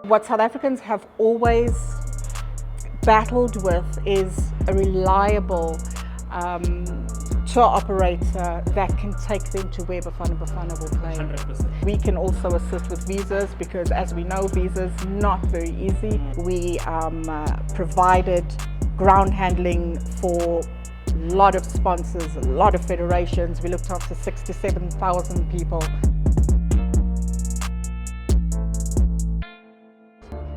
What South Africans have always battled with is a reliable tour operator that can take them to where Bafana Bafana will play. 100%. We can also assist with visas because, as we know, visas not very easy. We provided ground handling for a lot of sponsors, a lot of federations. We looked after 67,000 people.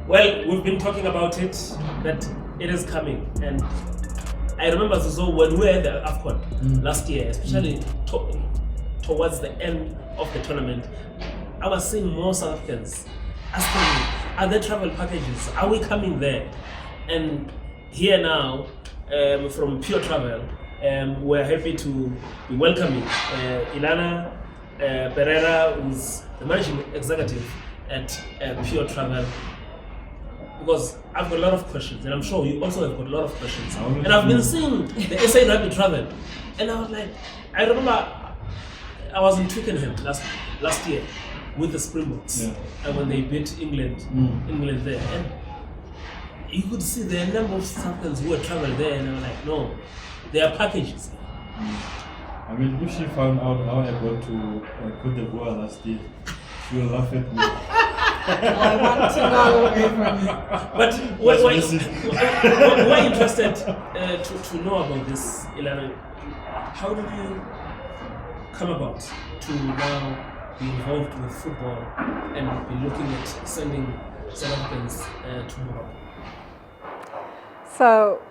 Well, we've been talking about it, that it is coming. And I remember so when we were at the AFCON last year, especially towards the end of the tournament, I was seeing more South Africans asking me, are there travel packages? Are we coming there? And here now, from Pure Travel, we're happy to be welcoming Illana Pereira, who's the managing executive at Pure Travel. Because I've got a lot of questions, and I'm sure you also have got a lot of questions. And I've been seeing the SARU and I was like, I remember I was in Twickenham last year with the Springboks, and when they beat England there, and you could see the number of South Africans who had traveled there, and I was like, no, there are packages. I mean, if she found out how I got to Cote d'Ivoire last year, she will laugh at me. I want to know even. But we're interested to know about this, Illana. How did you come about to now be involved with football and be looking at sending South Africans to Morocco? So,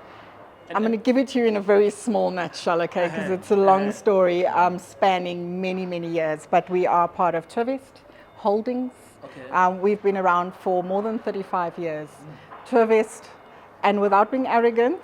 I'm going to give it to you in a very small nutshell, okay? Because it's a long story spanning many, many years. But we are part of Tourvest Holdings. Okay. We've been around for more than 35 years. Tourvest, and without being arrogant,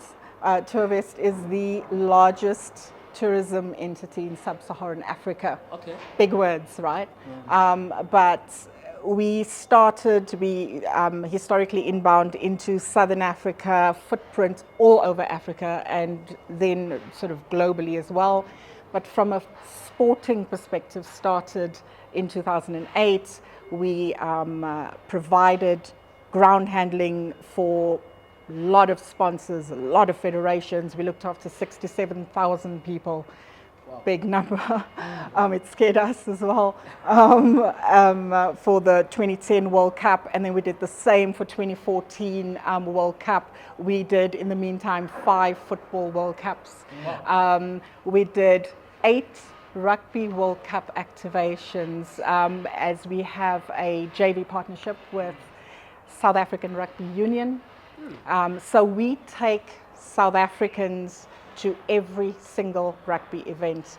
Tourvest is the largest tourism entity in sub-Saharan Africa. Okay. Big words, right? But we started to be historically inbound into Southern Africa, footprint all over Africa, and then sort of globally as well. But from a sporting perspective, started in 2008. We provided ground handling for a lot of sponsors, a lot of federations. We looked after 67,000 people. Wow. Big number. It scared us as well for the 2010 World Cup, and then we did the same for 2014 World Cup. We did, in the meantime, 5 football World Cups. Wow. We did 8 Rugby World Cup activations as we have a JV partnership with South African Rugby Union. So we take South Africans to every single rugby event,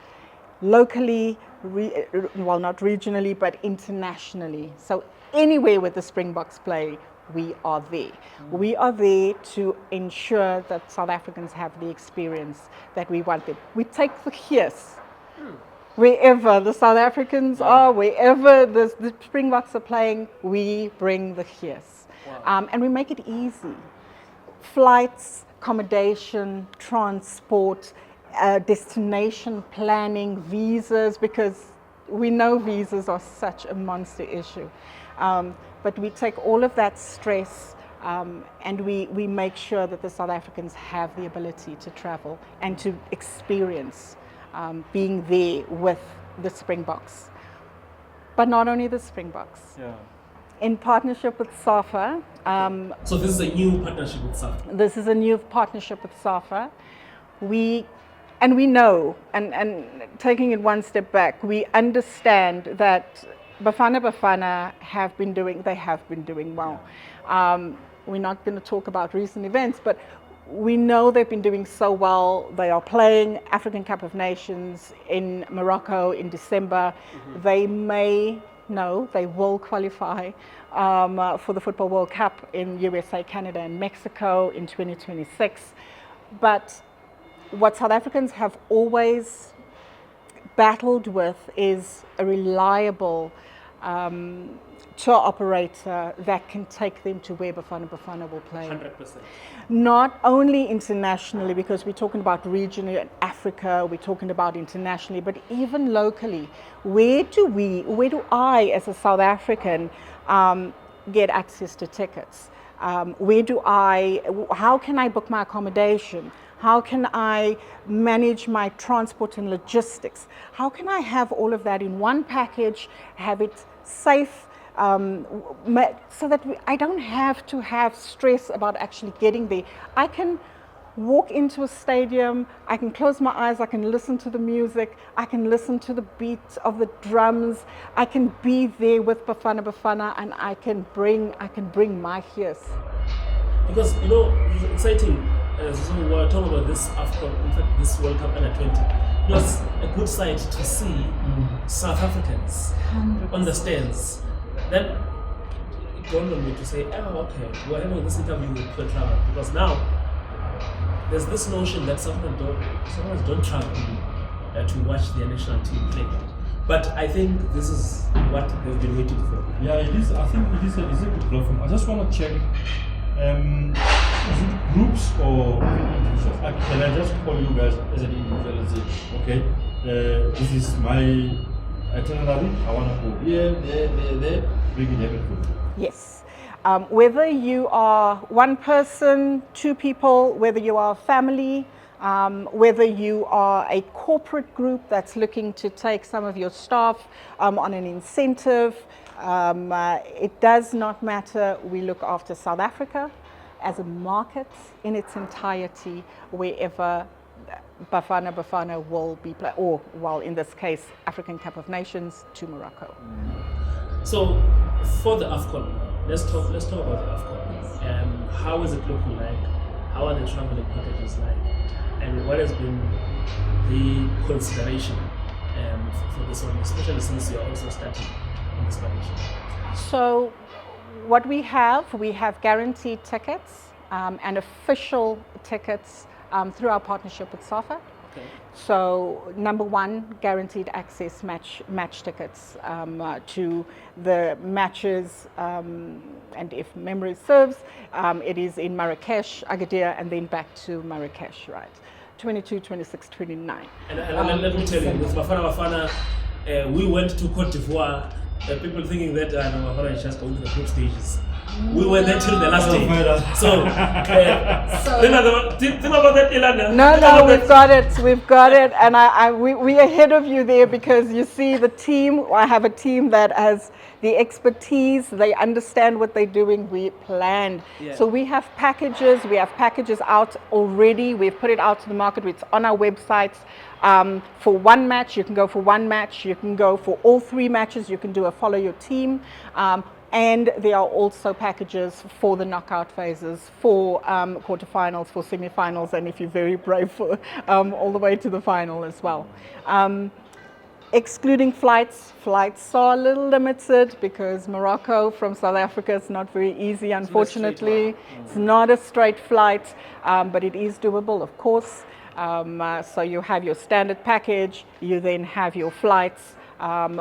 locally, well, not regionally, but internationally. So anywhere where the Springboks play, we are there. We are there to ensure that South Africans have the experience that we want them. We take the hears. Wherever the South Africans are, wherever the Springboks are playing, we bring the hears. And we make it easy. Flights, accommodation, transport, destination planning, visas, because we know visas are such a monster issue. But we take all of that stress and we make sure that the South Africans have the ability to travel and to experience being there with the Springboks. But not only the Springboks. In partnership with SAFA. So this is a new partnership with SAFA? This is a new partnership with SAFA. We know, and taking it one step back, we understand that Bafana Bafana have been doing well. We're not going to talk about recent events, but we know they've been doing so well. They are playing African Cup of Nations in Morocco in December. They will qualify for the Football World Cup in USA, Canada, and Mexico in 2026. But what South Africans have always battled with is a reliable tour operator that can take them to where Bafana Bafana will play. 100%. Not only internationally, because we're talking about regionally in Africa, we're talking about internationally, but even locally. Where do I, as a South African, get access to tickets? How can I book my accommodation? How can I manage my transport and logistics? How can I have all of that in one package, have it safe, so that I don't have to have stress about actually getting there. I can walk into a stadium, I can close my eyes, I can listen to the music, I can listen to the beat of the drums, I can be there with Bafana Bafana, and I can bring my ears. Because it's exciting. So we're talking about this AFCON, in fact this World Cup under 20. It was a good sight to see South Africans 100%. On the stands. Then it dawned on me to say, oh okay, we're having this interview with PureTravel, because now there's this notion that South Africans don't travel to watch their national team play. But I think this is what they've been waiting for. Yeah, it is. I think it is a good platform. I just want to check. Is it groups or individuals? Can I just call you guys as an individual and say, okay, this is my itinerary, I want to go here, there, make it happen for you? Yes. Whether you are one person, two people, whether you are a family, whether you are a corporate group that's looking to take some of your staff on an incentive, it does not matter. We look after South Africa as a market in its entirety, wherever Bafana Bafana will be played, or well, in this case, African Cup of Nations to Morocco. So for the AFCON, let's talk about the AFCON. How is it looking like? How are the traveling packages like? And what has been the consideration for this one, especially since you're also starting in this partnership? So what we have guaranteed tickets and official tickets through our partnership with SAFA. Okay. So number one, guaranteed access match tickets to the matches, and if memory serves, it is in Marrakech, Agadir, and then back to Marrakech, right? 22, 26, 29. And let me tell you, with Bafana Bafana, we went to Cote d'Ivoire. People thinking that Bafana is just going to the group stages. We were there till the last day. So, think about that, Illana. No, we've got it, and we're ahead of you there, because you see the team. I have a team that has the expertise. They understand what they're doing. We planned. Yeah. So we have packages. We have packages out already. We've put it out to the market. It's on our websites. For one match, you can go for one match. You can go for all three matches. You can do a follow your team. And there are also packages for the knockout phases, for quarterfinals, for semifinals, and if you're very brave, for all the way to the final as well. Excluding flights are a little limited, because Morocco from South Africa is not very easy, unfortunately. It's not a straight flight, but it is doable, of course. So you have your standard package, you then have your flights.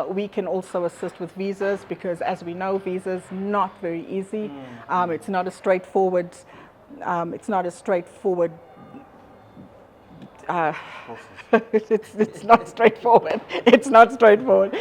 We can also assist with visas, because as we know, visas not very easy. It's not a straightforward. It's not straightforward. It's not straightforward.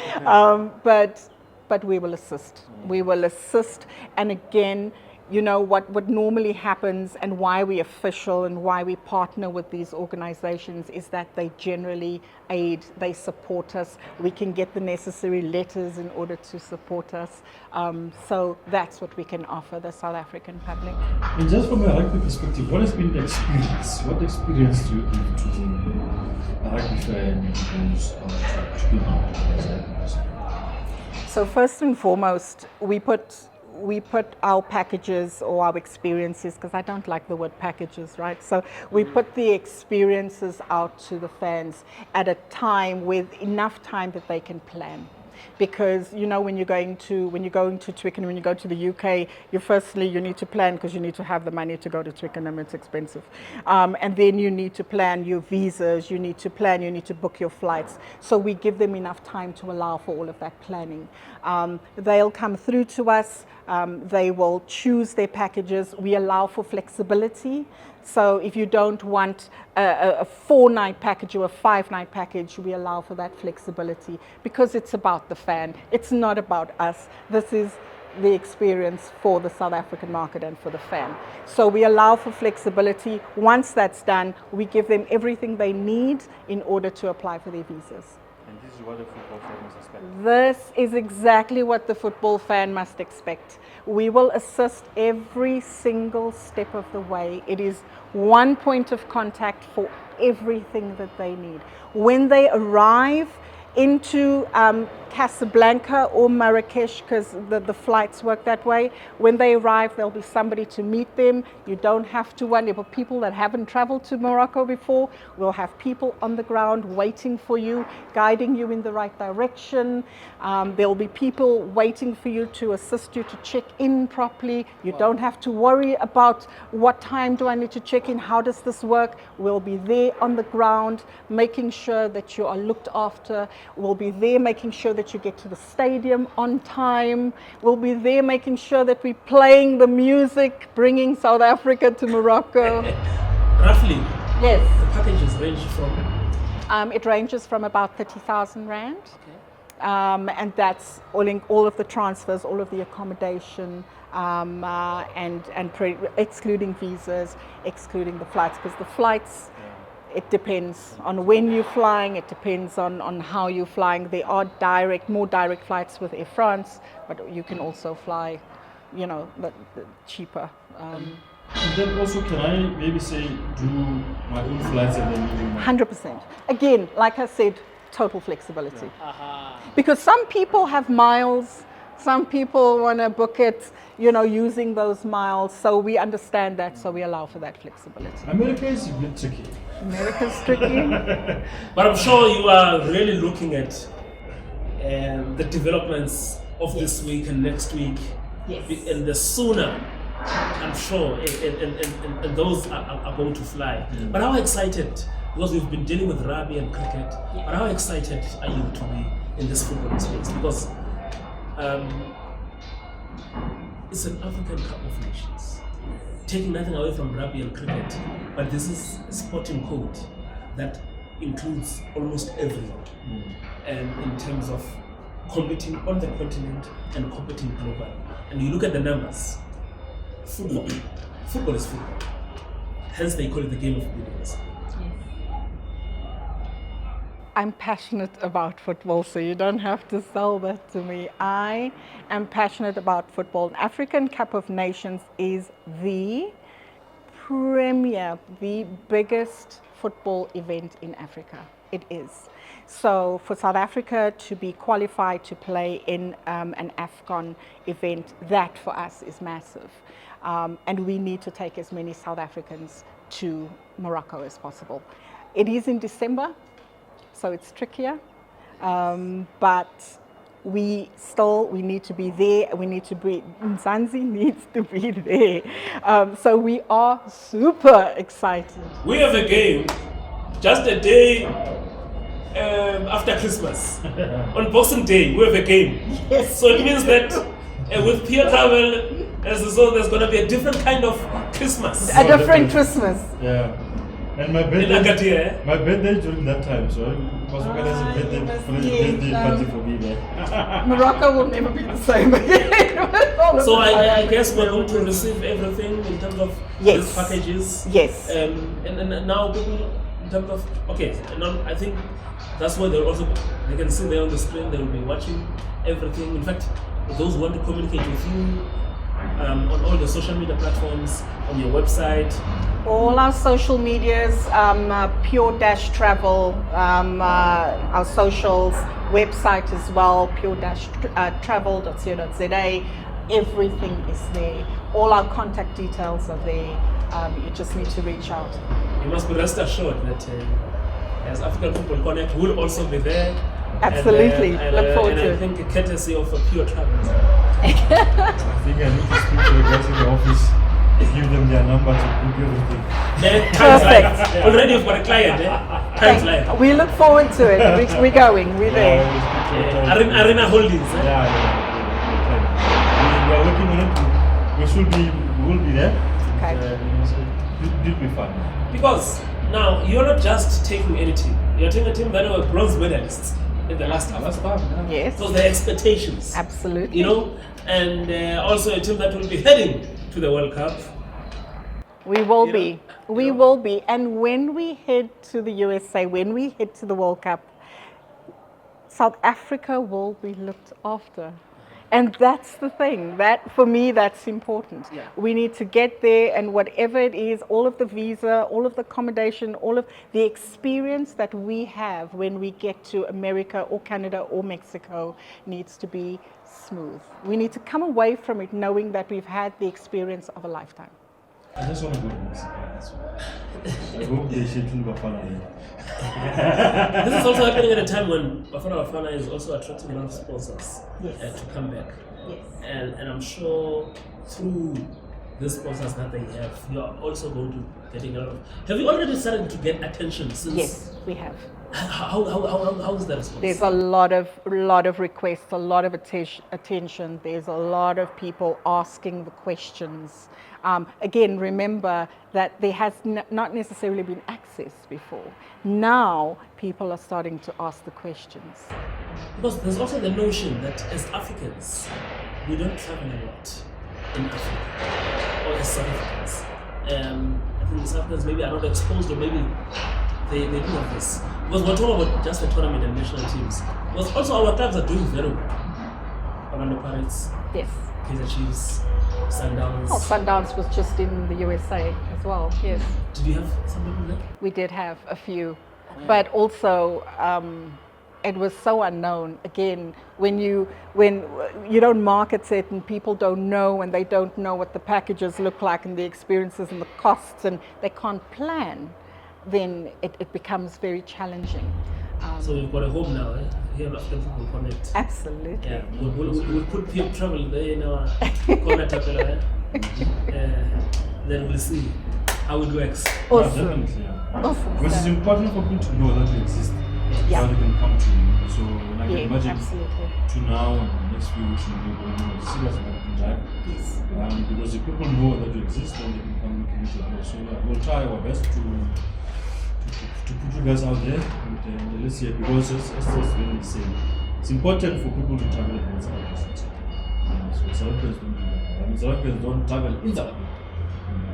But we will assist. We will assist. And again, you know what normally happens, and why we official and why we partner with these organizations, is that they generally aid, they support us. We can get the necessary letters in order to support us. So that's what we can offer the South African public. And just from a rugby perspective, what has been the experience? What experience do you give to a rugby fan who's to be involved? So first and foremost, we put our packages or our experiences, because I don't like the word packages, right? So we put the experiences out to the fans at a time with enough time that they can plan. Because you know, when you're going to Twickenham, when you go to the UK, you need to plan, because you need to have the money to go to Twickenham. It's expensive, and then you need to plan your visas. You need to book your flights. So we give them enough time to allow for all of that planning. They'll come through to us. They will choose their packages. We allow for flexibility. So if you don't want a 4-night package or a 5-night package, we allow for that flexibility, because it's about the fan. It's not about us. This is the experience for the South African market and for the fan. So we allow for flexibility. Once that's done, we give them everything they need in order to apply for their visas. And this is what the football fan must expect. This is exactly what the football fan must expect. We will assist every single step of the way. It is one point of contact for everything that they need. When they arrive into Casablanca or Marrakech, because the flights work that way. When they arrive, there'll be somebody to meet them. You don't have to worry. For people that haven't traveled to Morocco before, we'll have people on the ground waiting for you, guiding you in the right direction. There'll be people waiting for you to assist you to check in properly. You don't have to worry about what time do I need to check in, how does this work. We'll be there on the ground, making sure that you are looked after. We'll be there making sure that you get to the stadium on time. We'll be there making sure that we're playing the music, bringing South Africa to Morocco. Roughly, Yes. the packages range from? It ranges from about 30,000 Rand. Okay. And that's all of the transfers, all of the accommodation, excluding visas, excluding the flights, because the flights, it depends on when you're flying, it depends on how you're flying. There are more direct flights with Air France, but you can also fly, the cheaper. And then also, can I maybe say do my own flights and then 100%. Again, like I said, total flexibility. Because some people have miles, some people want to book it, using those miles. So we understand that, so we allow for that flexibility. America is a bit tricky. America's tricky. But I'm sure you are really looking at the developments of this week and next week. Yes. And the sooner, I'm sure, and those are going to fly. But how excited, because we've been dealing with rugby and cricket, but how excited are you to be in this football space? Because it's an African Cup of Nations. Taking nothing away from rugby and cricket, but this is a sporting code that includes almost everyone. In terms of competing on the continent and competing globally. And you look at the numbers, football is football. Hence they call it the game of billions. I'm passionate about football, so you don't have to sell that to me. I am passionate about football. African Cup of Nations is the premier, the biggest football event in Africa. It is. So for South Africa to be qualified to play in an AFCON event, that for us is massive. And we need to take as many South Africans to Morocco as possible. It is in December, so it's trickier, but we need to be there. Mzansi needs to be there. So we are super excited. We have a game just a day after Christmas. On Boxing Day, we have a game. Yes. So it means that with PureTravel, there's going to be a different kind of Christmas. A different Christmas. Yeah. And my birthday during that time, so it was organized a birthday party for me there. Morocco will never be the same again. So I guess we're going to receive everything in terms of these packages. Yes. And now people, in terms of, I think that's why they can see there on the screen, they will be watching everything. In fact, those who want to communicate with you on all the social media platforms, on your website. All our social medias, Pure-Travel, our socials, website as well, pure-travel.co.za. Everything is there. All our contact details are there. You just need to reach out. You must be rest assured that as African Football Connect will also be there. Absolutely. Look forward to it. And I think courtesy of PureTravel. I think I need to speak to the guys in the office. Give them their number to book everything. Perfect. Already you've got a client, We look forward to it. We're going. We're there. Arena Holdings. Yeah. We are working on it. We will be there. Okay. It will be fun. Because now you're not just taking any team. You're taking a team that are bronze medalists. in the last half. Yes. So the expectations. Absolutely. You know, and also a team that will be heading to the World Cup. We will You be. know? We will be. And when we head to the USA, when we head to the World Cup, South Africa will be looked after. And that's the thing. That, for me, that's important. Yeah. We need to get there, and whatever it is, all of the visa, all of the accommodation, all of the experience that we have when we get to America or Canada or Mexico needs to be smooth. We need to come away from it knowing that we've had the experience of a lifetime. I just want to go to Mexico. That's why. I hope they schedule Bafana there. This is also happening at a time when Bafana Bafana is also attracting a lot of sponsors to come back. Yes. And I'm sure through the sponsors that they have, you are also going to getting a lot of. Have you already started to get attention since? Yes, we have. How is that response? There's a lot of requests, a lot of attention. There's a lot of people asking the questions. Again, remember that there has not necessarily been access before. Now people are starting to ask the questions. Because there's also the notion that as Africans, we don't travel a lot in Africa, or as South Africans. I think the South Africans maybe are not exposed, or maybe they do have this. Because we're talking about just the tournament and national teams. Because also our clubs are doing very well. Orlando Pirates, Yes. Kaizer Chiefs, Sundowns. Oh, Sundowns was just in the USA as well. Yes. Did you have some people there? We did have a few, but also it was so unknown. Again, when you don't market it and people don't know, and they don't know what the packages look like and the experiences and the costs, and they can't plan, then it becomes very challenging. So we've got a home now, eh? Here at African Football Connect. Absolutely. Yeah, we'll put AFCxPureTravel there in our connect, then we'll see how it works. Awesome. Yeah, definitely. Yeah. Awesome. Because it's important for people to know that we exist. Yeah. How they can come to you. So, like, Yeah, imagine absolutely. to now and the next few weeks, maybe we're going to see what's going to drive. Yes. Because if people know that you exist, then they can come look into it. So, yeah, we'll try our best to put you guys out there, and let's see, because it's really the same. It's important for people to travel in South Africa. So South Africans don't do that. I mean, South Africans don't travel in South Africa.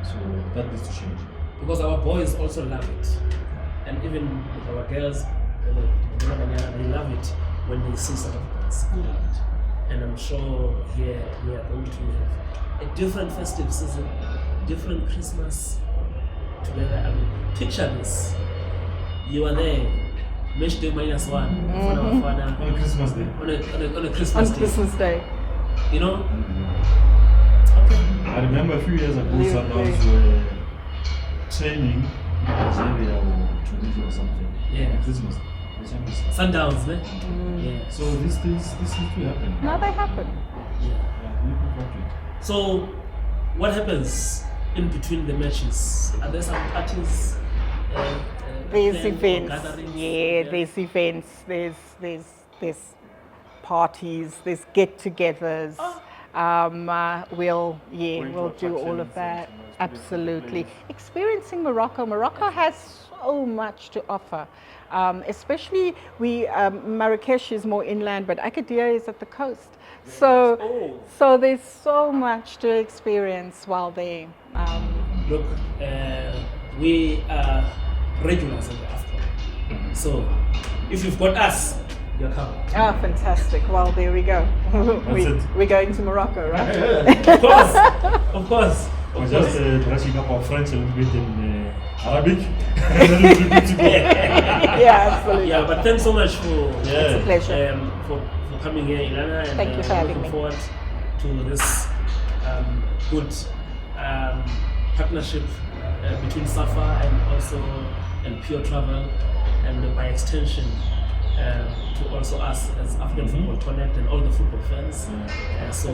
So that needs to change. Because our boys also love it. And even with our girls, they love it when they see South Africans. They love it. And I'm sure here we are going to have a different festive season, different Christmas together. I mean, picture this. You are there, match day -1, Bafana Bafana, On Christmas Day. on a On Christmas day. Christmas Day. You know? Okay. I remember a few years ago, Yeah, Sundowns were training in Nigeria or Tunisia or something. Yeah. On Christmas. Sundowns, ne? Yeah. So these things need to happen. No, they happen. Yeah. Yeah, looking forward to it. So, what happens in between the matches? Are there some parties? There's planned or events. gatherings? Yeah, there's events. There's parties. There's get-togethers. We'll do all of that. Absolutely. Experiencing Morocco. Morocco has so much to offer. Especially Marrakech is more inland, but Agadir is at the coast. So there's so much to experience while there. Look, we are regulars in the AFCON. So, if you've got us, you're coming. Ah, fantastic. Well, there we go. it. We're going to Morocco, right? Of course, of course. We're just brushing up our French a little bit in Arabic. A little bit to go. Yeah, absolutely. Yeah, but thanks so much for It's a pleasure. for coming here, Illana, and Thank you for having looking me. forward to this good partnership between SAFA and AFCxPureTravel, and by extension to also us as African Football Connect and all the football fans. So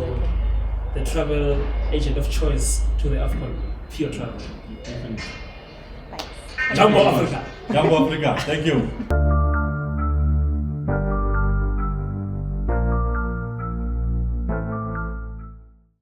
the travel agent of choice to the AFCON, AFCxPureTravel. Thanks. Jumbo Africa. Jumbo Africa. Thank you.